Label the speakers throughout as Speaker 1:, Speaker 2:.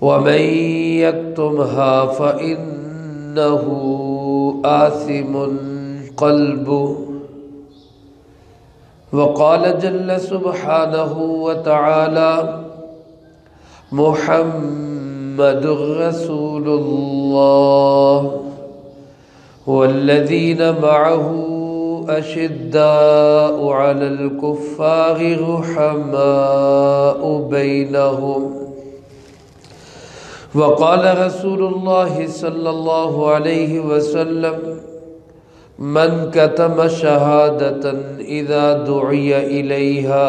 Speaker 1: ومن يكتمها فإنه آثم قلبه. وقال جل سبحانه وتعالى: محمد رسول الله والذين معه أشداء على الكفار رحماء بينهم. وقال رسول الله صلى الله عليه وسلم: من كتم شهادة إذا دعي إليها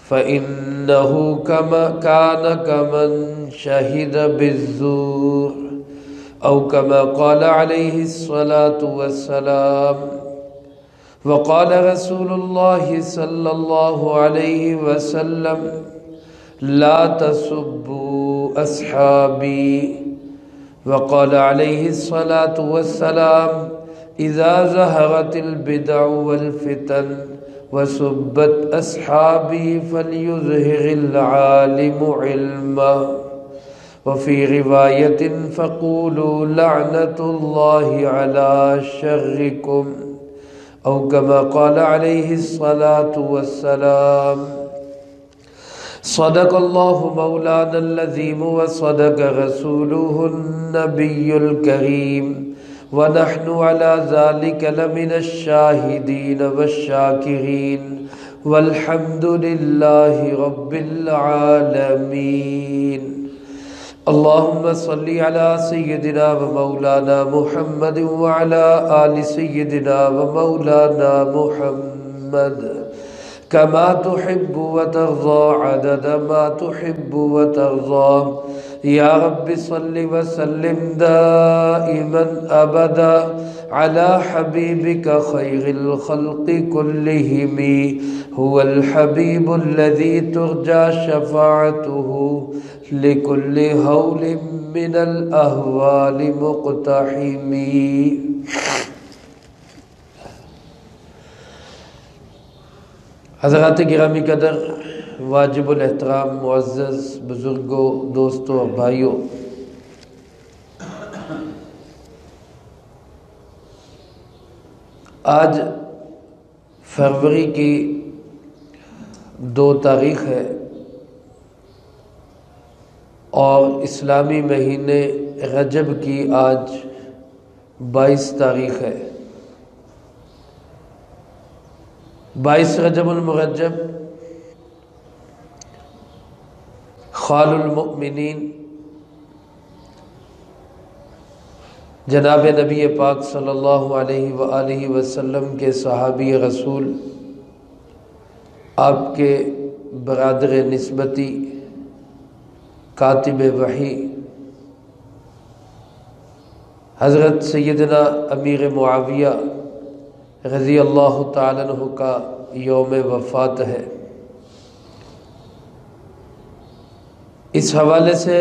Speaker 1: فإنه كان كمن شهد بالزور، أو كما قال عليه الصلاة والسلام. وقال رسول الله صلى الله عليه وسلم: لا تسبوا أصحابي. وقال عليه الصلاة والسلام: إذا ظهرت البدع والفتن وسبت أصحابي فليظهر العالم علما. وفي رواية: فقولوا لعنة الله على شركم، أو كما قال عليه الصلاة والسلام. صدق الله مولانا العظيم وصدق رسوله النبي الكريم، ونحن على ذلك لمن الشاهدين والشاكرين، والحمد لله رب العالمين. اللهم صل على سيدنا ومولانا محمد وعلى آل سيدنا ومولانا محمد كما تحب وترضى عدد ما تحب وترضى. يا رب صل وسلم دائما أبدا على حبيبك خير الخلق كلهم، هو الحبيب الذي ترجى شفاعته لكل هول من الأهوال مقتحم. حضرات گرامی قدر، واجب الاحترام معزز بزرگوں، دوستوں اور بھائیوں، آج فروری کی 2 تاریخ ہے اور اسلامی مہینے رجب کی آج 22 تاریخ ہے۔ 22 رجب المرجب خال المؤمنین جناب نبی پاک صلی اللہ علیہ وآلہ وسلم کے صحابی رسول، آپ کے برادر نسبتی، کاتب وحی حضرت سیدنا امیر معاویہ رضی اللہ تعالیٰ عنہ کا یوم وفات ہے۔ اس حوالے سے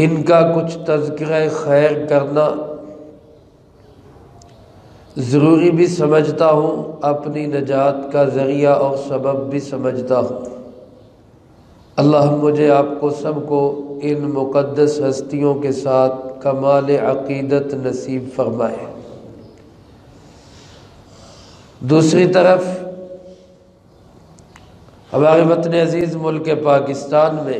Speaker 1: ان کا کچھ تذکرہ خیر کرنا ضروری بھی سمجھتا ہوں، اپنی نجات کا ذریعہ اور سبب بھی سمجھتا ہوں۔ اللہ مجھے آپ کو سب کو ان مقدس ہستیوں کے ساتھ کمال عقیدت نصیب فرمائے۔ دوسری طرف ہمارے وطن عزیز ملک پاکستان میں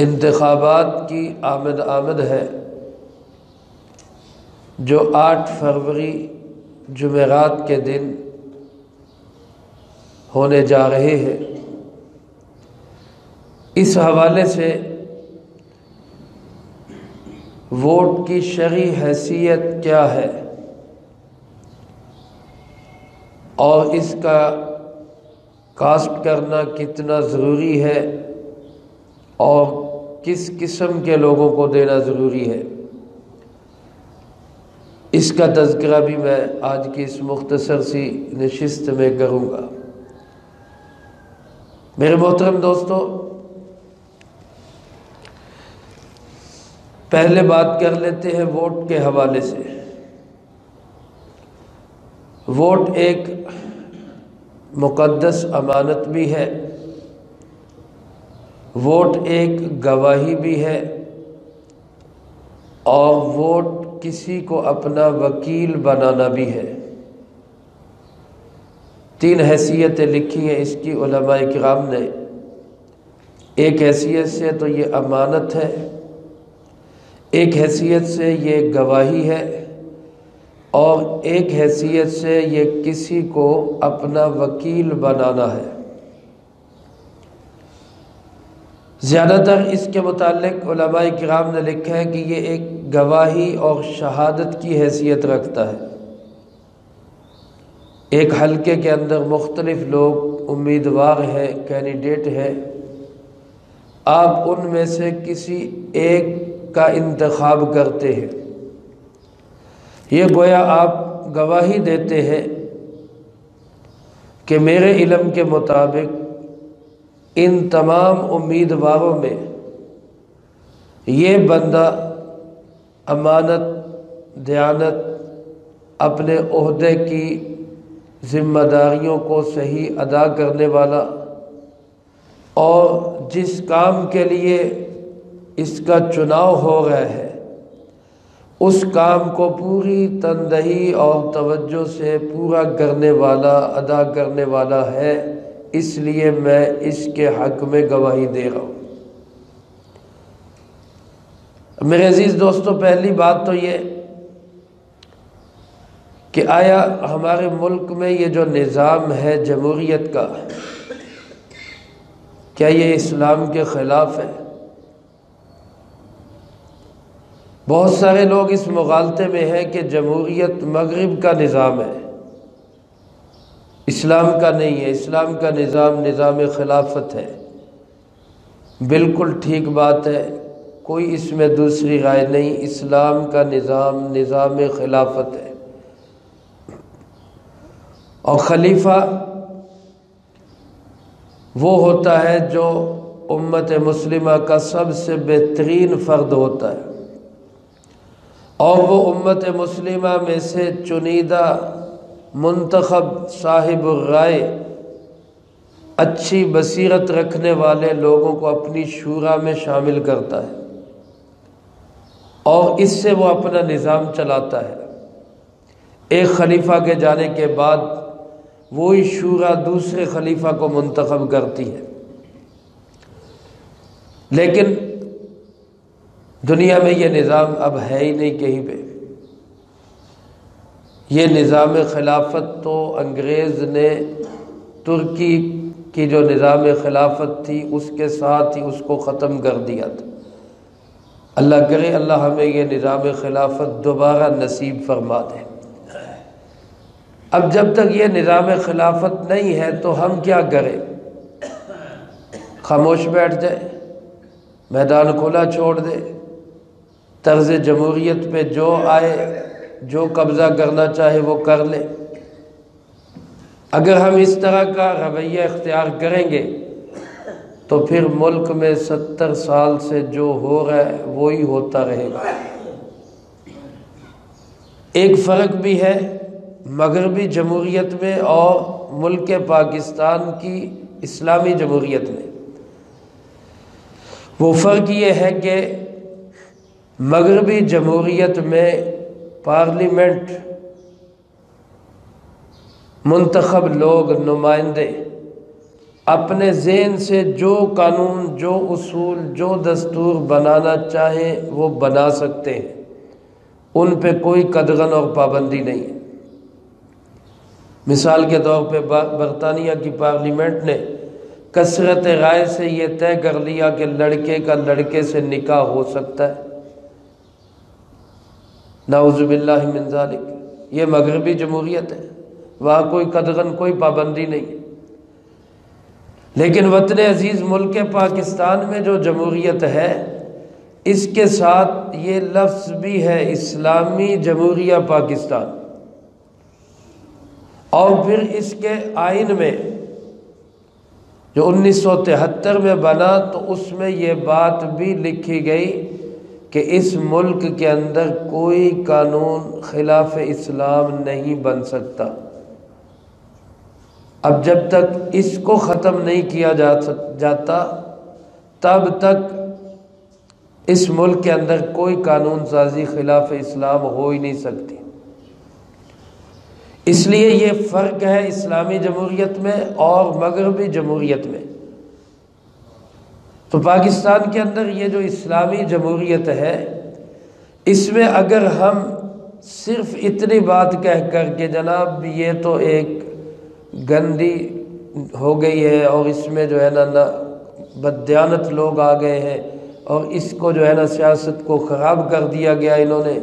Speaker 1: انتخابات کی آمد ہے، جو 8 فروری جمعرات کے دن ہونے جا رہے ہیں۔ اس حوالے سے ووٹ کی شرعی حیثیت کیا ہے اور اس کا کاسٹ کرنا کتنا ضروری ہے اور کس قسم کے لوگوں کو دینا ضروری ہے، اس کا تذکرہ بھی میں آج کی اس مختصر سی نشست میں کروں گا۔ میرے محترم دوستو، پہلے بات کر لیتے ہیں ووٹ کے حوالے سے۔ ووٹ ایک مقدس امانت بھی ہے ووٹ ایک گواہی بھی ہے اور ووٹ کسی کو اپنا وکیل بنانا بھی ہے۔ 3 حیثیتیں لکھی ہیں اس کی علماء کرام نے۔ ایک حیثیت سے تو یہ امانت ہے، ایک حیثیت سے یہ گواہی ہے، اور ایک حیثیت سے یہ کسی کو اپنا وکیل بنانا ہے۔ زیادہ تر اس کے متعلق علماء کرام نے لکھا ہے کہ یہ ایک گواہی اور شہادت کی حیثیت رکھتا ہے۔ ایک حلقے کے اندر مختلف لوگ امیدوار ہیں، کینڈیڈیٹ ہیں، آپ ان میں سے کسی ایک کا انتخاب کرتے ہیں۔ یہ گویا آپ گواہی دیتے ہیں کہ میرے علم کے مطابق ان تمام امیدواروں میں یہ بندہ امانت، دیانت، اپنے عہدے کی ذمہ داریوں کو صحیح ادا کرنے والا، اور جس کام کے لیے اس کا چناؤ ہو رہا ہے اس کام کو پوری تندہی اور توجہ سے پورا کرنے والا، ادا کرنے والا ہے، اس لیے میں اس کے حق میں گواہی دے رہا ہوں۔ میرے عزیز دوستو، پہلی بات تو یہ کہ آیا ہمارے ملک میں یہ جو نظام ہے جمہوریت کا، کیا یہ اسلام کے خلاف ہے؟ بہت سارے لوگ اس مغالطے میں ہیں کہ جمہوریت مغرب کا نظام ہے، اسلام کا نہیں ہے، اسلام کا نظام خلافت ہے۔ بالکل ٹھیک بات ہے، کوئی اس میں دوسری رائے نہیں، اسلام کا نظام خلافت ہے، اور خلیفہ وہ ہوتا ہے جو امت مسلمہ کا سب سے بہترین فرد ہوتا ہے، اور وہ امت مسلمہ میں سے چنیدہ منتخب صاحب الرائے، اچھی بصیرت رکھنے والے لوگوں کو اپنی شورا میں شامل کرتا ہے، اور اس سے وہ اپنا نظام چلاتا ہے۔ ایک خلیفہ کے جانے کے بعد وہی شورا دوسرے خلیفہ کو منتخب کرتی ہے، لیکن دنیا میں یہ نظام اب ہے ہی نہیں کہیں پہ۔ یہ نظام خلافت تو انگریز نے ترکی کی جو نظام خلافت تھی اس کے ساتھ ہی اس کو ختم کر دیا تھا۔ اللہ کرے اللہ ہمیں یہ نظام خلافت دوبارہ نصیب فرما دے۔ اب جب تک یہ نظام خلافت نہیں ہے تو ہم کیا کریں؟ خاموش بیٹھ جائے، میدان کھلا چھوڑ دے، طرز جمہوریت پہ جو آئے، جو قبضہ کرنا چاہے وہ کر لے؟ اگر ہم اس طرح کا رویہ اختیار کریں گے تو پھر ملک میں 70 سال سے جو ہو رہا ہے وہی ہوتا رہے گا۔ ایک فرق بھی ہے مغربی جمہوریت میں اور ملک پاکستان کی اسلامی جمہوریت میں۔ وہ فرق یہ ہے کہ مغربی جمہوریت میں پارلیمنٹ، منتخب لوگ، نمائندے اپنے ذہن سے جو قانون، جو اصول، جو دستور بنانا چاہیں وہ بنا سکتے ہیں، ان پہ کوئی قدغن اور پابندی نہیں ہے۔ مثال کے طور پہ برطانیہ کی پارلیمنٹ نے کثرت رائے سے یہ طے کر لیا کہ لڑکے کا لڑکے سے نکاح ہو سکتا ہے۔ نعوذ باللہ من ذالک۔ یہ مغربی جمہوریت ہے، وہاں کوئی قدغن، کوئی پابندی نہیں۔ لیکن وطن عزیز ملک پاکستان میں جو جمہوریت ہے اس کے ساتھ یہ لفظ بھی ہے اسلامی جمہوریہ پاکستان، اور پھر اس کے آئین میں جو 1973 میں بنا تو اس میں یہ بات بھی لکھی گئی کہ اس ملک کے اندر کوئی قانون خلاف اسلام نہیں بن سکتا۔ اب جب تک اس کو ختم نہیں کیا جاتا تب تک اس ملک کے اندر کوئی قانون سازی خلاف اسلام ہو ہی نہیں سکتی۔ اس لیے یہ فرق ہے اسلامی جمہوریت میں اور مغربی جمہوریت میں۔ تو پاکستان کے اندر یہ جو اسلامی جمہوریت ہے، اس میں اگر ہم صرف اتنی بات کہہ کر کے جناب یہ تو ایک گندی ہو گئی ہے اور اس میں جو ہے نا بددیانت لوگ آ گئے ہیں اور اس کو جو ہے نا سیاست کو خراب کر دیا گیا انہوں نے،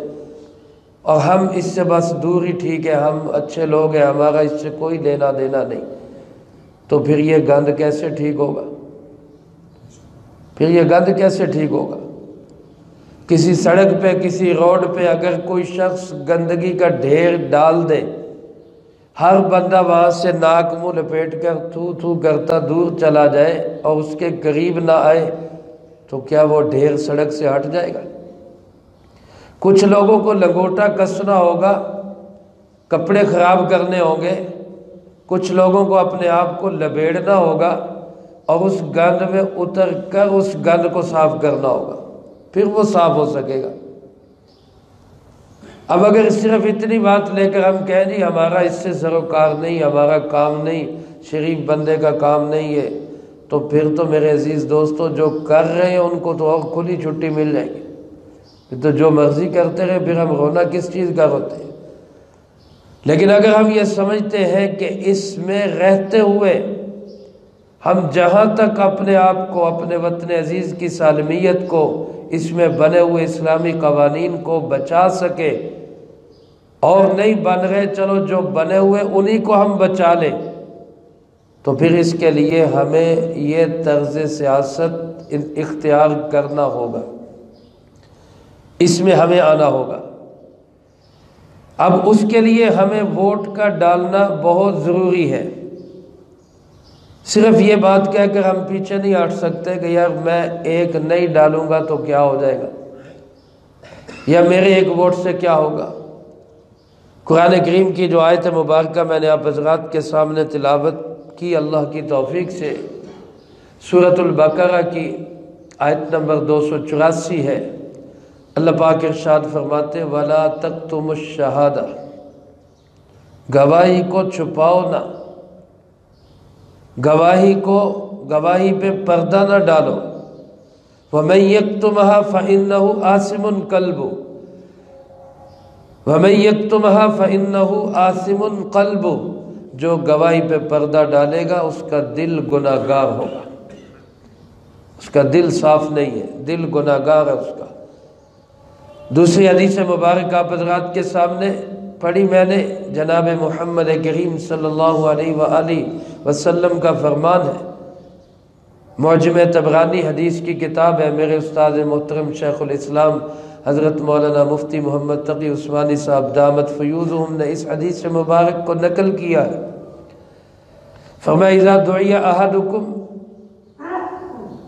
Speaker 1: اور ہم اس سے بس دور ہی ٹھیک ہے، ہم اچھے لوگ ہیں، ہمارا اس سے کوئی لینا دینا نہیں، تو پھر یہ گند کیسے ٹھیک ہوگا؟ پھر یہ گند کیسے ٹھیک ہوگا؟ کسی سڑک پہ کسی روڈ پہ اگر کوئی شخص گندگی کا ڈھیر ڈال دے، ہر بندہ وہاں سے ناک منہ لپیٹ کر تھو تھو کرتا دور چلا جائے اور اس کے قریب نہ آئے، تو کیا وہ ڈھیر سڑک سے ہٹ جائے گا؟ کچھ لوگوں کو لنگوٹا کسنا ہوگا، کپڑے خراب کرنے ہوں گے، کچھ لوگوں کو اپنے آپ کو لبیڑنا ہوگا اور اس گند میں اتر کر اس گند کو صاف کرنا ہوگا، پھر وہ صاف ہو سکے گا۔ اب اگر صرف اتنی بات لے کر ہم کہیں جی ہمارا اس سے سروکار نہیں، ہمارا کام نہیں، شریف بندے کا کام نہیں ہے، تو پھر تو میرے عزیز دوستو جو کر رہے ہیں ان کو تو اور کھلی چھٹی مل جائے گی، پھر تو جو مرضی کرتے رہے، پھر ہم رونا کس چیز کا ہوتے ہیں؟ لیکن اگر ہم یہ سمجھتے ہیں کہ اس میں رہتے ہوئے ہم جہاں تک اپنے آپ کو، اپنے وطن عزیز کی سالمیت کو، اس میں بنے ہوئے اسلامی قوانین کو بچا سکے، اور نہیں بن رہے چلو جو بنے ہوئے انہی کو ہم بچا لیں، تو پھر اس کے لیے ہمیں یہ طرز سیاست اختیار کرنا ہوگا، اس میں ہمیں آنا ہوگا۔ اب اس کے لیے ہمیں ووٹ کا ڈالنا بہت ضروری ہے۔ صرف یہ بات کہہ کر ہم پیچھے نہیں ہٹ سکتے کہ یار میں ایک نہیں ڈالوں گا تو کیا ہو جائے گا، یا میرے ایک ووٹ سے کیا ہوگا۔ قرآن کریم کی جو آیت مبارکہ میں نے آپ حضرات کے سامنے تلاوت کی اللہ کی توفیق سے، سورۃ البقرہ کی آیت نمبر 284 ہے۔ اللہ پاک ارشاد فرماتے وَلَا تَكْتُمُوا الشَّهَادَةَ، گواہی کو چھپاؤ نہ، گواہی پہ پردہ نہ ڈالو۔ وَمَن يَكْتُمْهَا فَإِنَّهُ آثِمٌ قَلْبُهُ، وَمَن يَكْتُمْهَا فَإِنَّهُ آثِمٌ قَلْبُهُ، جو گواہی پہ پردہ ڈالے گا اس کا دل گناہگار ہوگا، اس کا دل صاف نہیں ہے، دل گناہگار ہے اس کا۔ دوسری حدیث مبارک آپ حضرات کے سامنے پڑھی میں نے، جناب محمد کریم صلی اللہ علیہ وآلہ وسلم کا فرمان ہے، معجم طبرانی حدیث کی کتاب ہے، میرے استاد محترم شیخ الاسلام حضرت مولانا مفتی محمد تقی عثمانی صاحب دامت فیوضہم نے اس حدیث مبارک کو نقل کیا ہے۔ فرمایا اذا دعی احدکم،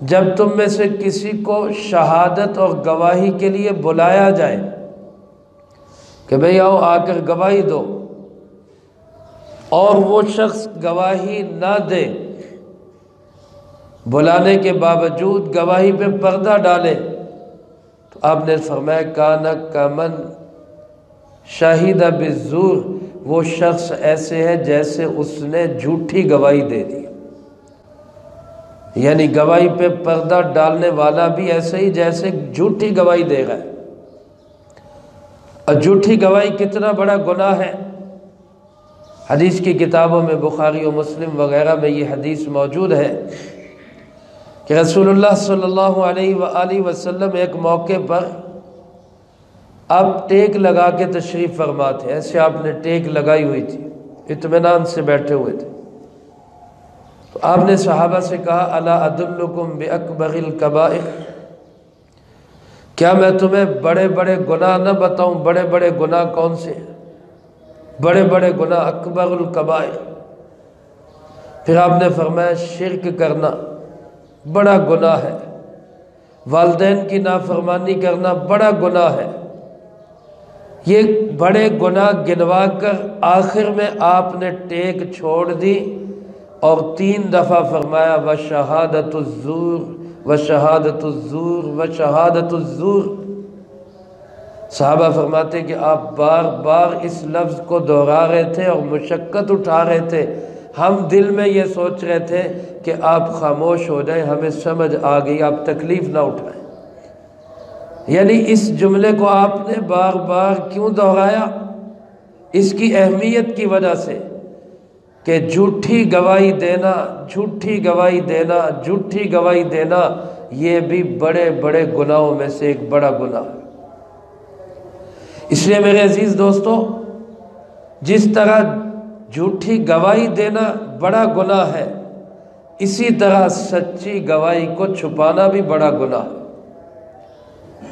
Speaker 1: جب تم میں سے کسی کو شہادت اور گواہی کے لیے بلایا جائے کہ بھئی آؤ آ کر گواہی دو، اور وہ شخص گواہی نہ دے، بلانے کے باوجود گواہی پہ پردہ ڈالے، تو آپ نے فرمایا کانا کمن شہید بالزور، وہ شخص ایسے ہے جیسے اس نے جھوٹی گواہی دے دی۔ یعنی گواہی پہ پردہ ڈالنے والا بھی ایسے ہی جیسے جھوٹی گواہی دے گا۔ اور جھوٹی گواہی کتنا بڑا گناہ ہے، حدیث کی کتابوں میں بخاری و مسلم وغیرہ میں یہ حدیث موجود ہے کہ رسول اللہ صلی اللہ علیہ وآلہ وسلم ایک موقع پر آپ ٹیک لگا کے تشریف فرما تھے، ایسے آپ نے ٹیک لگائی ہوئی تھی، اطمینان سے بیٹھے ہوئے تھے، تو آپ نے صحابہ سے کہا الا ادلکم باکبر الکبائر، کیا میں تمہیں بڑے بڑے گناہ نہ بتاؤں؟ بڑے بڑے گناہ کون سے ہیں؟ بڑے بڑے گناہ اکبر الکبائر۔ پھر آپ نے فرمایا شرک کرنا بڑا گناہ ہے، والدین کی نافرمانی کرنا بڑا گناہ ہے۔ یہ بڑے گناہ گنوا کر آخر میں آپ نے ٹیک چھوڑ دی اور 3 دفعہ فرمایا وشہادۃ الزور وشہادۃ الزور وشہادۃ الزور۔ صحابہ فرماتے کہ آپ بار بار اس لفظ کو دہرا رہے تھے اور مشقت اٹھا رہے تھے، ہم دل میں یہ سوچ رہے تھے کہ آپ خاموش ہو جائیں، ہمیں سمجھ آ گئی، آپ تکلیف نہ اٹھائیں۔ یعنی اس جملے کو آپ نے بار بار کیوں دہرایا؟ اس کی اہمیت کی وجہ سے کہ جھوٹی گواہی دینا، جھوٹی گواہی دینا، جھوٹی گواہی دینا یہ بھی بڑے بڑے گناہوں میں سے ایک بڑا گناہ ہے۔ اس لیے میرے عزیز دوستو، جس طرح جھوٹی گواہی دینا بڑا گناہ ہے، اسی طرح سچی گواہی کو چھپانا بھی بڑا گناہ ہے۔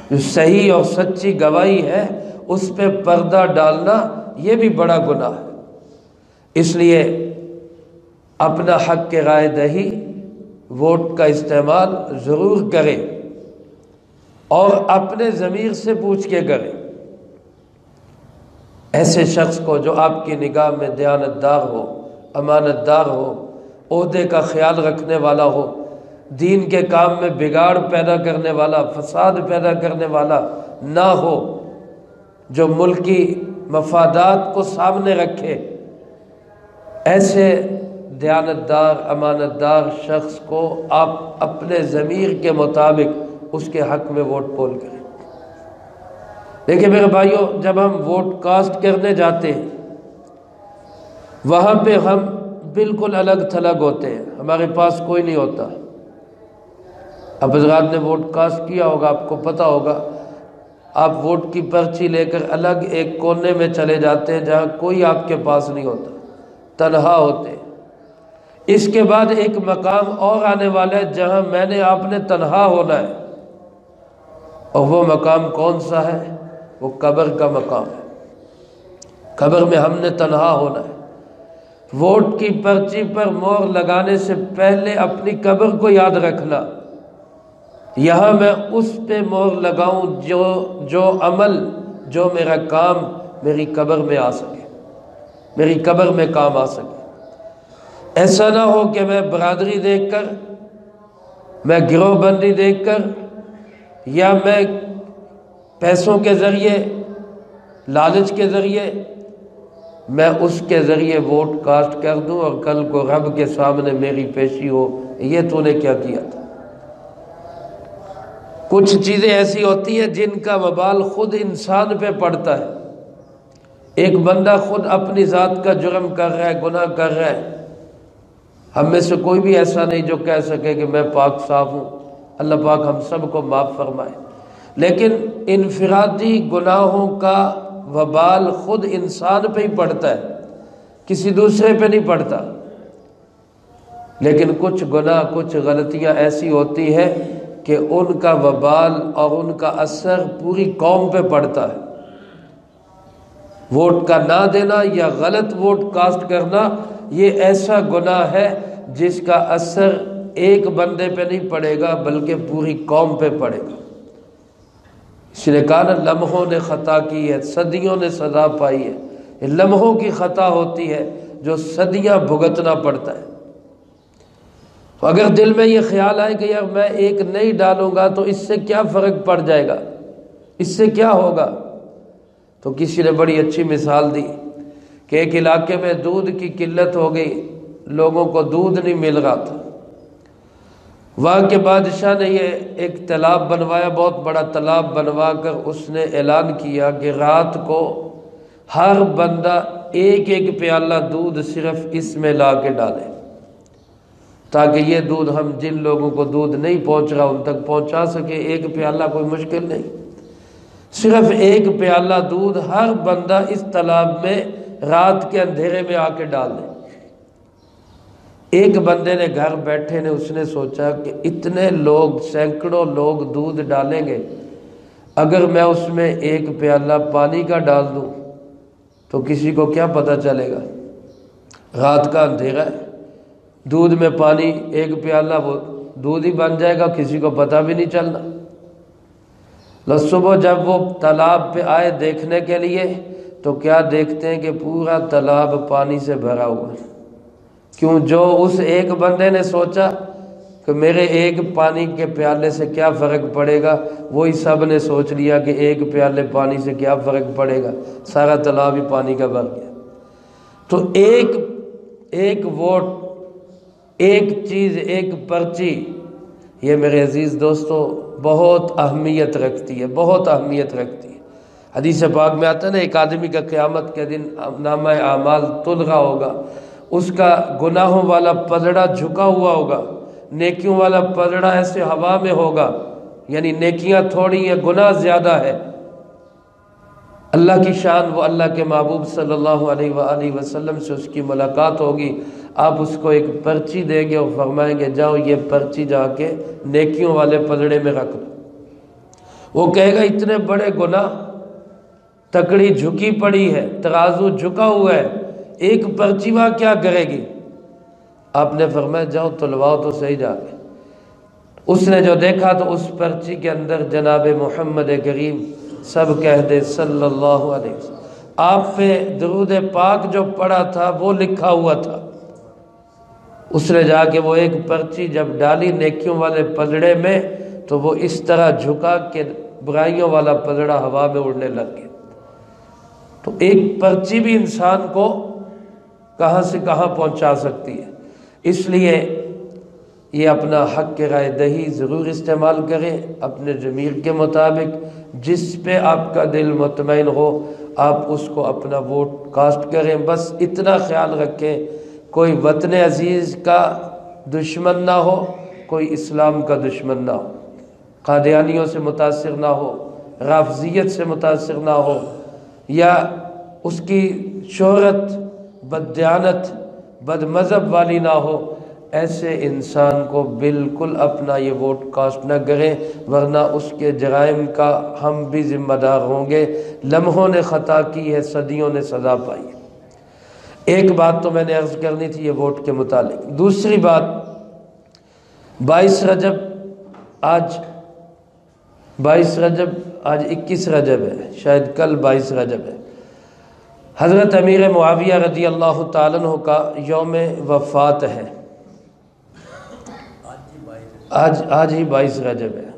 Speaker 1: جو صحیح اور سچی گواہی ہے اس پہ پردہ ڈالنا یہ بھی بڑا گناہ ہے۔ اس لیے اپنا حق کے رائے دہی، ووٹ کا استعمال ضرور کریں اور اپنے ضمیر سے پوچھ کے کریں۔ ایسے شخص کو جو آپ کی نگاہ میں دیانتدار ہو، امانت دار ہو، عہدے کا خیال رکھنے والا ہو، دین کے کام میں بگاڑ پیدا کرنے والا، فساد پیدا کرنے والا نہ ہو، جو ملکی مفادات کو سامنے رکھے، ایسے دیانتدار امانتدار شخص کو آپ اپنے ضمیر کے مطابق اس کے حق میں ووٹ پول کریں۔ دیکھیں میرے بھائیوں، جب ہم ووٹ کاسٹ کرنے جاتے ہیں وہاں پہ ہم بالکل الگ تھلگ ہوتے ہیں، ہمارے پاس کوئی نہیں ہوتا۔ اب حضرات نے ووٹ کاسٹ کیا ہوگا، آپ کو پتہ ہوگا، آپ ووٹ کی پرچی لے کر الگ ایک کونے میں چلے جاتے ہیں جہاں کوئی آپ کے پاس نہیں ہوتا، تنہا ہوتے ہیں۔ اس کے بعد ایک مقام اور آنے والا ہے جہاں میں نے آپ نے تنہا ہونا ہے، اور وہ مقام کون سا ہے؟ وہ قبر کا مقام ہے۔ قبر میں ہم نے تنہا ہونا ہے۔ ووٹ کی پرچی پر مہر لگانے سے پہلے اپنی قبر کو یاد رکھنا، یہاں میں اس پہ مہر لگاؤں جو عمل، جو میرا کام میری قبر میں آ سکے، میری قبر میں کام آ سکے۔ ایسا نہ ہو کہ میں برادری دیکھ کر، میں گروہ بندی دیکھ کر، یا میں پیسوں کے ذریعے، لالچ کے ذریعے میں اس کے ذریعے ووٹ کاسٹ کر دوں اور کل کو رب کے سامنے میری پیشی ہو، یہ تو نے کیا کیا تھا۔ کچھ چیزیں ایسی ہوتی ہیں جن کا وبال خود انسان پہ پڑتا ہے۔ ایک بندہ خود اپنی ذات کا جرم کر رہا ہے، گناہ کر رہا ہے، ہم میں سے کوئی بھی ایسا نہیں جو کہہ سکے کہ میں پاک صاف ہوں۔ اللہ پاک ہم سب کو معاف فرمائے، لیکن انفرادی گناہوں کا وبال خود انسان پہ ہی پڑتا ہے، کسی دوسرے پہ نہیں پڑتا۔ لیکن کچھ گناہ، کچھ غلطیاں ایسی ہوتی ہیں کہ ان کا وبال اور ان کا اثر پوری قوم پہ پڑتا ہے۔ ووٹ کا نہ دینا یا غلط ووٹ کاسٹ کرنا یہ ایسا گناہ ہے جس کا اثر ایک بندے پہ نہیں پڑے گا بلکہ پوری قوم پہ پڑے گا۔ اس نے کہا نا، لمحوں نے خطا کی ہے، صدیوں نے سزا پائی ہے۔ یہ لمحوں کی خطا ہوتی ہے جو صدیاں بھگتنا پڑتا ہے۔ تو اگر دل میں یہ خیال آئے کہ یار میں ایک نہیں ڈالوں گا تو اس سے کیا فرق پڑ جائے گا، اس سے کیا ہوگا، تو کسی نے بڑی اچھی مثال دی کہ ایک علاقے میں دودھ کی قلت ہو گئی، لوگوں کو دودھ نہیں مل رہا تھا۔ وہاں کے بادشاہ نے یہ ایک تالاب بنوایا، بہت بڑا تالاب بنوا کر اس نے اعلان کیا کہ رات کو ہر بندہ ایک ایک پیالہ دودھ صرف اس میں لا کے ڈالے، تاکہ یہ دودھ ہم جن لوگوں کو دودھ نہیں پہنچ رہا ان تک پہنچا سکے۔ ایک پیالہ کوئی مشکل نہیں، صرف ایک پیالہ دودھ ہر بندہ اس تالاب میں رات کے اندھیرے میں آ کے ڈال دے۔ ایک بندے نے گھر بیٹھے نے اس نے سوچا کہ اتنے لوگ، سینکڑوں لوگ دودھ ڈالیں گے، اگر میں اس میں ایک پیالہ پانی کا ڈال دوں تو کسی کو کیا پتہ چلے گا، رات کا اندھیرا ہے، دودھ میں پانی ایک پیالہ وہ دودھ ہی بن جائے گا، کسی کو پتہ بھی نہیں چلنا۔ صبح جب وہ تالاب پہ آئے دیکھنے کے لیے تو کیا دیکھتے ہیں کہ پورا تالاب پانی سے بھرا ہوا ہے۔ کیوں؟ جو اس ایک بندے نے سوچا کہ میرے ایک پانی کے پیالے سے کیا فرق پڑے گا، وہی سب نے سوچ لیا کہ ایک پیالے پانی سے کیا فرق پڑے گا، سارا تالاب ہی پانی کا بھر گیا۔ تو ایک ووٹ، ایک چیز، ایک پرچی، یہ میرے عزیز دوستو بہت اہمیت رکھتی ہے، بہت اہمیت رکھتی ہے۔ حدیث پاک میں آتا ہے نا، ایک آدمی کا قیامت کے دن نامہ اعمال تل رہا ہوگا، اس کا گناہوں والا پلڑا جھکا ہوا ہوگا، نیکیوں والا پلڑا ایسے ہوا میں ہوگا، یعنی نیکیاں تھوڑی ہیں، گناہ زیادہ ہے۔ اللہ کی شان، وہ اللہ کے محبوب صلی اللہ علیہ وآلہ وسلم سے اس کی ملاقات ہوگی، آپ اس کو ایک پرچی دیں گے اور فرمائیں گے جاؤ یہ پرچی جا کے نیکیوں والے پلڑے میں رکھ دو۔ وہ کہے گا اتنے بڑے گناہ، تکڑی جھکی پڑی ہے، ترازو جھکا ہوا ہے، ایک پرچی وہاں کیا کرے گی؟ آپ نے فرمایا جاؤ تلواؤ تو صحیح جا کے۔ اس نے جو دیکھا تو اس پرچی کے اندر جناب محمد کریم سب کہہ دے صلی اللہ علیہ وسلم، آپ پہ درود پاک جو پڑا تھا وہ لکھا ہوا تھا۔ اس نے جا کے وہ ایک پرچی جب ڈالی نیکیوں والے پلڑے میں تو وہ اس طرح جھکا کہ برائیوں والا پلڑا ہوا میں اڑنے لگ گیا۔ تو ایک پرچی بھی انسان کو کہاں سے کہاں پہنچا سکتی ہے، اس لیے یہ اپنا حق کے رائے دہی ضرور استعمال کریں، اپنے ضمیر کے مطابق جس پہ آپ کا دل مطمئن ہو آپ اس کو اپنا ووٹ کاسٹ کریں۔ بس اتنا خیال رکھیں کوئی وطن عزیز کا دشمن نہ ہو، کوئی اسلام کا دشمن نہ ہو، قادیانیوں سے متاثر نہ ہو، رافضیت سے متاثر نہ ہو، یا اس کی شہرت بددیانت بد مذہب والی نہ ہو۔ ایسے انسان کو بالکل اپنا یہ ووٹ کاسٹ نہ کریں، ورنہ اس کے جرائم کا ہم بھی ذمہ دار ہوں گے۔ لمحوں نے خطا کی ہے، صدیوں نے سزا پائی ہے۔ ایک بات تو میں نے عرض کرنی تھی یہ ووٹ کے متعلق۔ دوسری بات، 22 رجب آج 21 رجب ہے، شاید کل 22 رجب ہے۔ حضرت امیر معاویہ رضی اللہ تعالیٰ عنہ کا یوم وفات ہے۔ آج ہی 22 رجب ہے،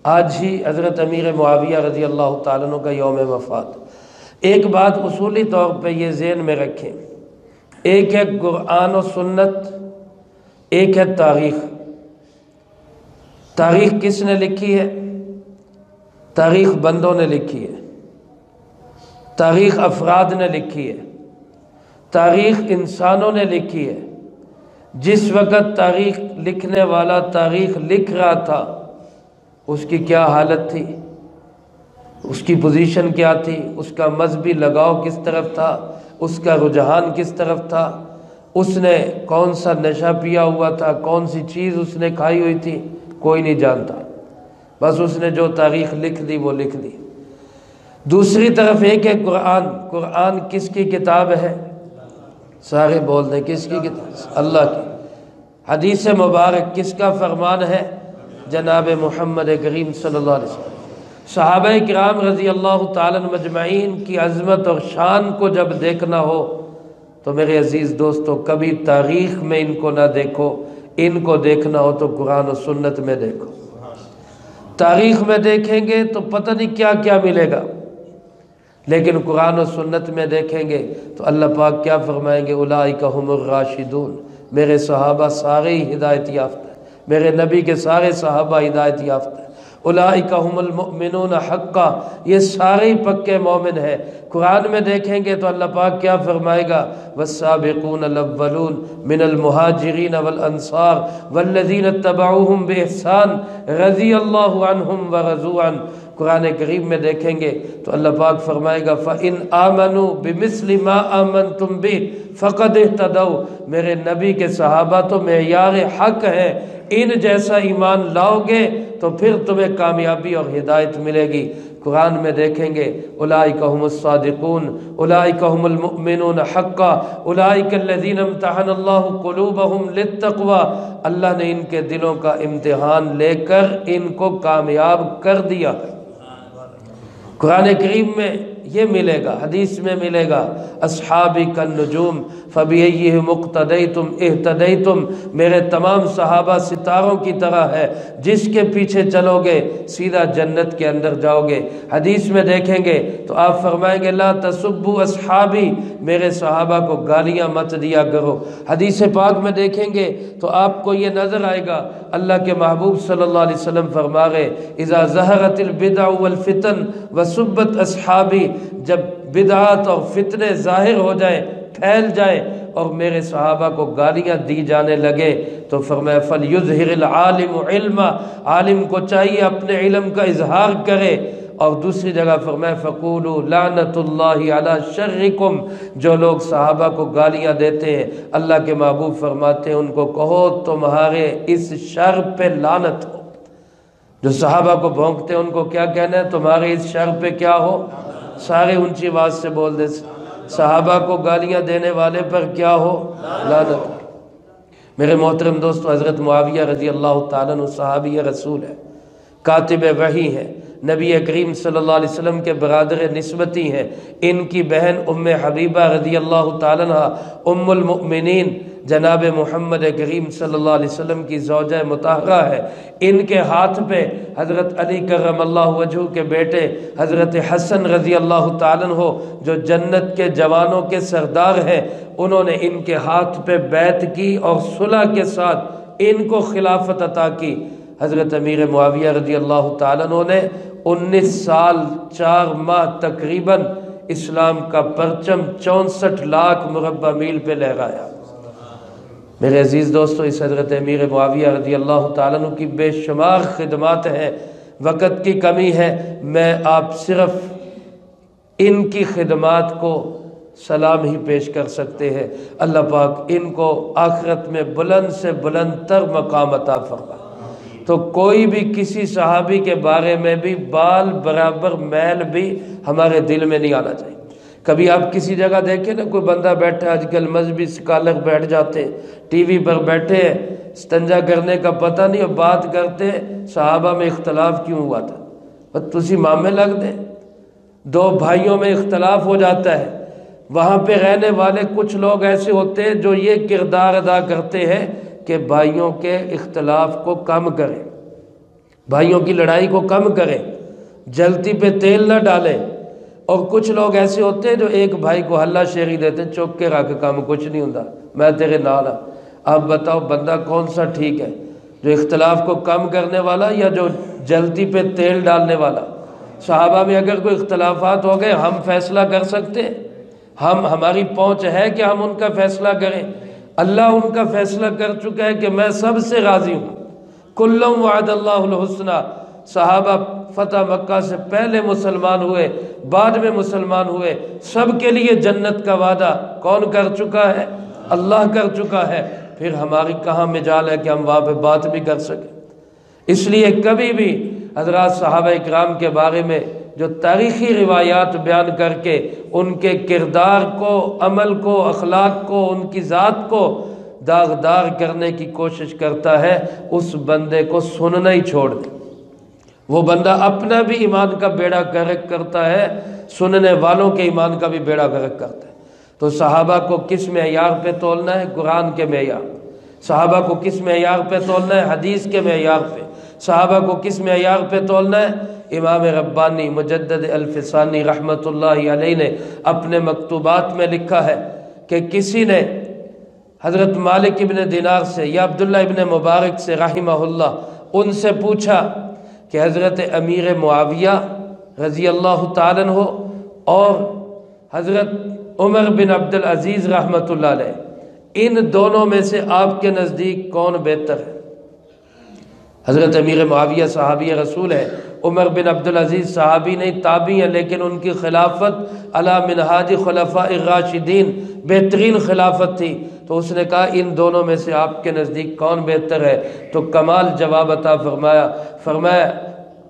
Speaker 1: آج ہی حضرت امیر معاویہ رضی اللہ تعالیٰ عنہ کا یوم وفات۔ ایک بات اصولی طور پہ یہ ذہن میں رکھیں، ایک ہے قرآن و سنت، ایک ہے تاریخ۔ تاریخ کس نے لکھی ہے؟ تاریخ بندوں نے لکھی ہے، تاریخ افراد نے لکھی ہے، تاریخ انسانوں نے لکھی ہے۔ جس وقت تاریخ لکھنے والا تاریخ لکھ رہا تھا اس کی کیا حالت تھی، اس کی پوزیشن کیا تھی، اس کا مذہبی لگاؤ کس طرف تھا، اس کا رجحان کس طرف تھا، اس نے کون سا نشہ پیا ہوا تھا، کون سی چیز اس نے کھائی ہوئی تھی، کوئی نہیں جانتا۔ بس اس نے جو تاریخ لکھ دی وہ لکھ دی۔ دوسری طرف ایک ہے قرآن۔ قرآن کس کی کتاب ہے؟ سارے بول دیں کس کی کتاب؟ اللہ کی۔ حدیث مبارک کس کا فرمان ہے؟ جناب محمد کریم صلی اللہ علیہ وسلم۔ صحابہ کرام رضی اللہ تعالیٰ مجمعین کی عظمت اور شان کو جب دیکھنا ہو تو میرے عزیز دوستو کبھی تاریخ میں ان کو نہ دیکھو، ان کو دیکھنا ہو تو قرآن و سنت میں دیکھو۔ تاریخ میں دیکھیں گے تو پتہ نہیں کیا کیا ملے گا، لیکن قرآن و سنت میں دیکھیں گے تو اللہ پاک کیا فرمائیں گے؟ اولئک هم الراشدون، میرے صحابہ سارے ہی ہدایت یافتہ ہیں، میرے نبی کے سارے صحابہ ہدایت یافتہ ہیں۔ اولئک هم المؤمنون حقا، یہ سارے ہی پکے مومن ہیں۔ قرآن میں دیکھیں گے تو اللہ پاک کیا فرمائے گا؟ والسابقون الاولون من المہاجرین والانصار والذین اتبعوهم بإحسان رضی اللہ عنہم ورضوا عنہ۔ قرآن کریم میں دیکھیں گے تو اللہ پاک فرمائے گا فَإِنْ آمَنُوا بِمِثْلِ مَا آمَنْتُمْ بِهِ فَقَدْ اهْتَدَوْا، میرے نبی کے صحابہ تو معیار حق ہے، ان جیسا ایمان لاؤ گے تو پھر تمہیں کامیابی اور ہدایت ملے گی۔ قرآن میں دیکھیں گے اولئک هم الصادقون اولئک هم المؤمنون حقا اولئک الذین امتحن اللہ قلوبهم للتقوی، اللہ نے ان کے دلوں کا امتحان لے کر ان کو کامیاب کر دیا۔ قرآن کریم میں یہ ملے گا، حدیث میں ملے گا اصحابی کالنجوم، فَبِأَيِّهِمْ اقْتَدَيْتُمْ اهْتَدَيْتُمْ، میرے تمام صحابہ ستاروں کی طرح ہے، جس کے پیچھے چلو گے سیدھا جنت کے اندر جاؤ گے۔ حدیث میں دیکھیں گے تو آپ فرمائیں گے لا تسبوا اصحابی، میرے صحابہ کو گالیاں مت دیا کرو۔ حدیث پاک میں دیکھیں گے تو آپ کو یہ نظر آئے گا، اللہ کے محبوب صلی اللہ علیہ وسلم فرما گئے اذا ظہرت البدع والفتن وسبت اصحابی، جب بدعات اور فتنے ظاہر ہو جائیں، پھیل جائیں اور میرے صحابہ کو گالیاں دی جانے لگے تو فرمایا فَلْيُظْهِرِ الْعَالِمُ عِلْمًا، عالم کو چاہیے اپنے علم کا اظہار کرے۔ اور دوسری جگہ فرمایا فَقُولُوا لَعْنَةُ اللَّهِ عَلَى شَرِّكُمْ، جو لوگ صحابہ کو گالیاں دیتے ہیں اللہ کے محبوب فرماتے ہیں ان کو کہو تمہارے اس شر پہ لعنت ہو۔ جو صحابہ کو بھونکتے ہیں ان کو کیا کہنا ہے؟ تمہارے اس شر پہ کیا ہو؟ سارے اونچی آواز سے بول دے، صحابہ کو گالیاں دینے والے پر کیا ہو؟ لعنت۔ میرے محترم دوستو، حضرت معاویہ رضی اللہ تعالیٰ عنہ صحابی رسول ہے، کاتب وحی ہے، نبی کریم صلی اللہ علیہ وسلم کے برادر نسبتی ہیں۔ ان کی بہن ام حبیبہ رضی اللہ تعالیٰ عنہ ام المؤمنین جناب محمد کریم صلی اللہ علیہ وسلم کی زوجہ مطہرہ ہے۔ ان کے ہاتھ پہ حضرت علی کرم اللہ وجہہ کے بیٹے حضرت حسن رضی اللہ تعالیٰ عنہ جو جنت کے جوانوں کے سردار ہیں، انہوں نے ان کے ہاتھ پہ بیعت کی اور صلح کے ساتھ ان کو خلافت عطا کی۔ حضرت امیر معاویہ رضی اللہ تعالیٰ عنہ نے 19 سال 4 ماہ تقریباً اسلام کا پرچم 64 لاکھ مربع میل پہ لہرایا۔ میرے عزیز دوستو، اس حضرت امیر معاویہ رضی اللہ تعالیٰ عنہ کی بے شمار خدمات ہیں، وقت کی کمی ہے، میں آپ صرف ان کی خدمات کو سلام ہی پیش کر سکتے ہیں۔ اللہ پاک ان کو آخرت میں بلند سے بلند تر مقام عطا فرمائے۔ تو کوئی بھی کسی صحابی کے بارے میں بھی بال برابر میل بھی ہمارے دل میں نہیں آنا چاہیے۔ کبھی آپ کسی جگہ دیکھیں نا، کوئی بندہ بیٹھا، آج کل مذہبی سکالر بیٹھ جاتے ہیں، ٹی وی پر بیٹھے ہیں، استنجا کرنے کا پتہ نہیں اور بات کرتے صحابہ میں اختلاف کیوں ہوا تھا، بس تسی مامے لگ دیں، دو بھائیوں میں اختلاف ہو جاتا ہے، وہاں پہ رہنے والے کچھ لوگ ایسے ہوتے ہیں جو یہ کردار ادا کرتے ہیں کہ بھائیوں کے اختلاف کو کم کریں، بھائیوں کی لڑائی کو کم کریں، جلتی پہ تیل نہ ڈالیں۔ اور کچھ لوگ ایسے ہوتے ہیں جو ایک بھائی کو ہلا شیری دیتے ہیں، چوک کے رکھ کام کچھ نہیں ہوندا، میں تیرے نال ہاں۔ آپ بتاؤ بندہ کون سا ٹھیک ہے، جو اختلاف کو کم کرنے والا یا جو جلتی پہ تیل ڈالنے والا؟ صحابہ میں اگر کوئی اختلافات ہو گئے، ہم فیصلہ کر سکتے ہیں؟ ہماری پہنچ ہے کہ ہم ان کا فیصلہ کریں؟ اللہ ان کا فیصلہ کر چکا ہے کہ میں سب سے راضی ہوں۔ کلم وعد اللہ الحسنہ، صحابہ فتح مکہ سے پہلے مسلمان ہوئے، بعد میں مسلمان ہوئے، سب کے لیے جنت کا وعدہ کون کر چکا ہے؟ اللہ کر چکا ہے۔ پھر ہماری کہاں مجال ہے کہ ہم وہاں پہ بات بھی کر سکیں؟ اس لیے کبھی بھی حضرات صحابہ اکرام کے بارے میں جو تاریخی روایات بیان کر کے ان کے کردار کو، عمل کو، اخلاق کو، ان کی ذات کو داغدار کرنے کی کوشش کرتا ہے، اس بندے کو سننا ہی چھوڑ دے۔ وہ بندہ اپنا بھی ایمان کا بیڑا غرق کرتا ہے، سننے والوں کے ایمان کا بھی بیڑا غرق کرتا ہے۔ تو صحابہ کو کس معیار پہ تولنا ہے؟ قرآن کے معیار۔ صحابہ کو کس معیار پہ تولنا ہے؟ حدیث کے معیار پہ۔ صحابہ کو کس معیار پہ تولنا ہے؟ امام ربانی مجدد الفسانی رحمۃ اللہ علیہ نے اپنے مکتوبات میں لکھا ہے کہ کسی نے حضرت مالک ابن دینار سے یا عبداللہ ابن مبارک سے رحمہ اللہ ان سے پوچھا کہ حضرت امیر معاویہ رضی اللہ تعالیٰ عنہ اور حضرت عمر بن عبدالعزیز رحمۃ اللہ علیہ، ان دونوں میں سے آپ کے نزدیک کون بہتر ہے؟ حضرت امیر معاویہ صحابی رسول ہے، عمر بن عبدالعزیز صحابی نہیں تابعی ہیں، لیکن ان کی خلافت علی منہاج خلفاء الراشدین بہترین خلافت تھی۔ تو اس نے کہا ان دونوں میں سے آپ کے نزدیک کون بہتر ہے؟ تو کمال جواب عطا فرمایا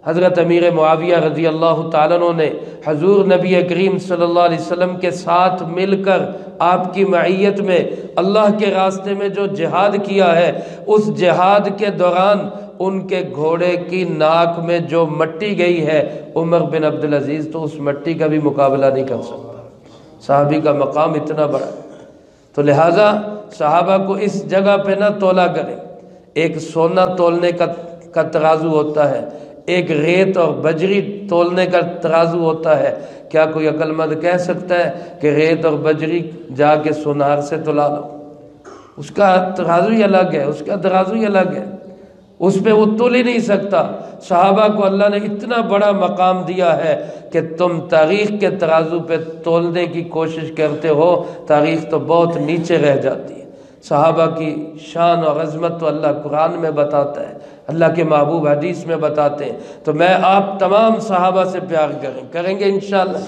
Speaker 1: حضرت امیر معاویہ رضی اللہ تعالیٰ عنہ نے حضور نبی کریم صلی اللہ علیہ وسلم کے ساتھ مل کر آپ کی معیت میں اللہ کے راستے میں جو جہاد کیا ہے، اس جہاد کے دوران ان کے گھوڑے کی ناک میں جو مٹی گئی ہے، عمر بن عبدالعزیز تو اس مٹی کا بھی مقابلہ نہیں کر سکتا۔ صحابی کا مقام اتنا بڑا۔ تو تو لہٰذا صحابہ کو اس جگہ پہ نہ تولا کریں۔ ایک سونا تولنے کا ترازو ہوتا ہے، ایک ریت اور بجری تولنے کا ترازو ہوتا ہے۔ کیا کوئی عقل مند کہہ سکتا ہے کہ ریت اور بجری جا کے سونار سے تولا لو؟ اس کا ترازو ہی الگ ہے، اس کا ترازو ہی الگ ہے، اس پہ وہ تول ہی نہیں سکتا۔ صحابہ کو اللہ نے اتنا بڑا مقام دیا ہے کہ تم تاریخ کے ترازو پہ تولنے کی کوشش کرتے ہو، تاریخ تو بہت نیچے رہ جاتی ہے۔ صحابہ کی شان اور عظمت تو اللہ قرآن میں بتاتا ہے، اللہ کے محبوب حدیث میں بتاتے ہیں۔ تو میں آپ تمام صحابہ سے پیار کریں گے انشاءاللہ۔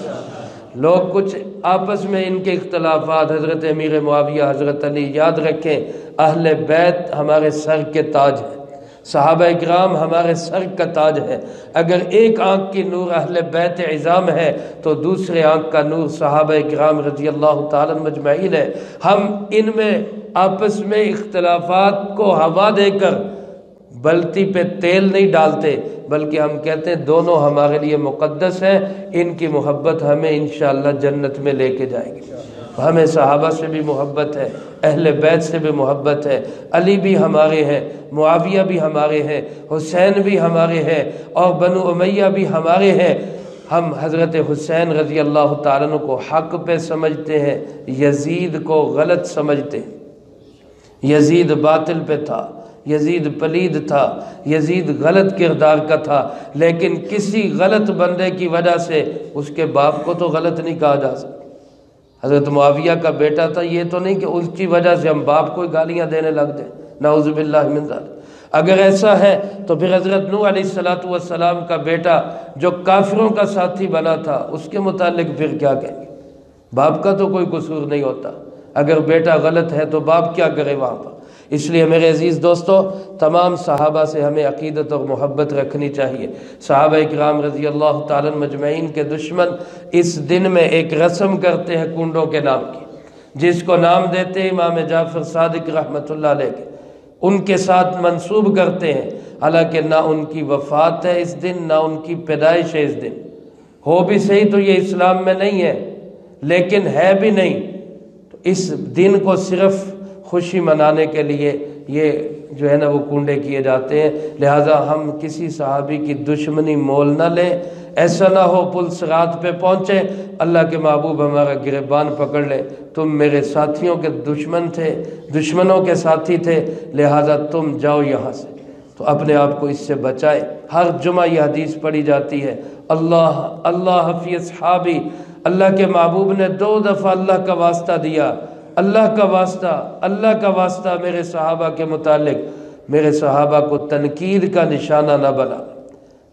Speaker 1: لوگ کچھ آپس میں ان کے اختلافات، حضرت امیر معاویہ، حضرت علی، یاد رکھیں اہل بیت ہمارے سر کے تاج ہیں، صحابہ اکرام ہمارے سر کا تاج ہے۔ اگر ایک آنکھ کی نور اہل بیت عظام ہے تو دوسرے آنکھ کا نور صحابہ اکرام رضی اللہ تعالیٰ مجمعین ہے۔ ہم ان میں آپس میں اختلافات کو ہوا دے کر بلتی پہ تیل نہیں ڈالتے، بلکہ ہم کہتے ہیں دونوں ہمارے لیے مقدس ہیں، ان کی محبت ہمیں انشاءاللہ جنت میں لے کے جائے گی۔ ہمیں صحابہ سے بھی محبت ہے، اہل بیت سے بھی محبت ہے، علی بھی ہمارے ہیں، معاویہ بھی ہمارے ہیں، حسین بھی ہمارے ہیں، اور بنو امیہ بھی ہمارے ہیں۔ ہم حضرت حسین رضی اللہ تعالیٰ عنہ کو حق پہ سمجھتے ہیں، یزید کو غلط سمجھتے ہیں۔ یزید باطل پہ تھا، یزید پلید تھا، یزید غلط کردار کا تھا، لیکن کسی غلط بندے کی وجہ سے اس کے باپ کو تو غلط نہیں کہا جا سکتا۔ حضرت معاویہ کا بیٹا تھا، یہ تو نہیں کہ اس کی وجہ سے ہم باپ کو گالیاں دینے لگ جائیں، نعوذ باللہ من ذالک۔ اگر ایسا ہے تو پھر حضرت نوح علیہ السلام کا بیٹا جو کافروں کا ساتھی بنا تھا، اس کے متعلق پھر کیا کہیں گے؟ باپ کا تو کوئی قصور نہیں ہوتا، اگر بیٹا غلط ہے تو باپ کیا کرے وہاں پر؟ اس لیے میرے عزیز دوستو، تمام صحابہ سے ہمیں عقیدت اور محبت رکھنی چاہیے۔ صحابہ اکرام رضی اللہ تعالیٰ مجمعین کے دشمن اس دن میں ایک رسم کرتے ہیں کنڈوں کے نام کی، جس کو نام دیتے ہیں امام جعفر صادق رحمۃ اللہ علیہ کے، ان کے ساتھ منسوب کرتے ہیں، حالانکہ نہ ان کی وفات ہے اس دن، نہ ان کی پیدائش ہے اس دن۔ ہو بھی صحیح تو یہ اسلام میں نہیں ہے، لیکن ہے بھی نہیں، تو اس دن کو صرف خوشی منانے کے لیے یہ جو ہے نا وہ کنڈے کیے جاتے ہیں۔ لہٰذا ہم کسی صحابی کی دشمنی مول نہ لیں، ایسا نہ ہو پل صراط پہ پہنچے اللہ کے محبوب ہمارا گریبان پکڑ لے، تم میرے ساتھیوں کے دشمن تھے، دشمنوں کے ساتھی تھے، لہٰذا تم جاؤ یہاں سے۔ تو اپنے آپ کو اس سے بچائے۔ ہر جمعہ یہ حدیث پڑھی جاتی ہے، اللہ فی اصحابی، اللہ کے محبوب نے 2 دفعہ اللہ کا واسطہ دیا، اللہ کا واسطہ میرے صحابہ کے متعلق، میرے صحابہ کو تنقید کا نشانہ نہ بنا۔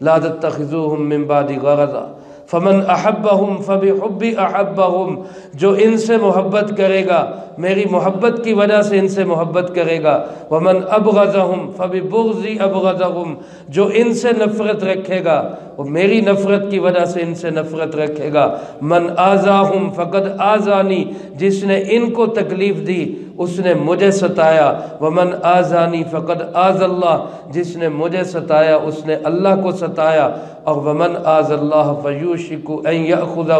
Speaker 1: لا تتخذوہم من بعد غرضا فمن احبہم فبحبی احبہم، جو ان سے محبت کرے گا میری محبت کی وجہ سے ان سے محبت کرے گا، ومن ابغضہم فببغضی ابغضہم، جو ان سے نفرت رکھے گا وہ میری نفرت کی وجہ سے ان سے نفرت رکھے گا، من آذاہم فقد آذانی، جس نے ان کو تکلیف دی اس نے مجھے ستایا، ومن آذانی فقد آذ اللہ، جس نے مجھے ستایا اس نے اللہ کو ستایا، اور ومن آذ اللہ فیوشک ان یأخذہ،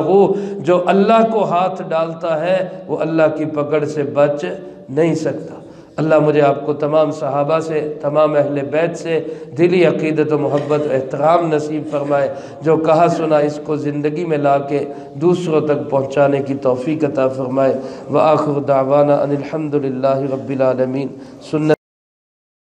Speaker 1: جو اللہ کو ہاتھ ڈالتا ہے وہ اللہ کی پکڑ سے بچ نہیں سکتا۔ اللہ مجھے آپ کو تمام صحابہ سے، تمام اہل بیت سے دلی عقیدت و محبت و احترام نصیب فرمائے، جو کہا سنا اس کو زندگی میں لا کے دوسروں تک پہنچانے کی توفیق عطا فرمائے۔ وآخر دعوانا ان الحمد للہ رب العالمین۔ سنت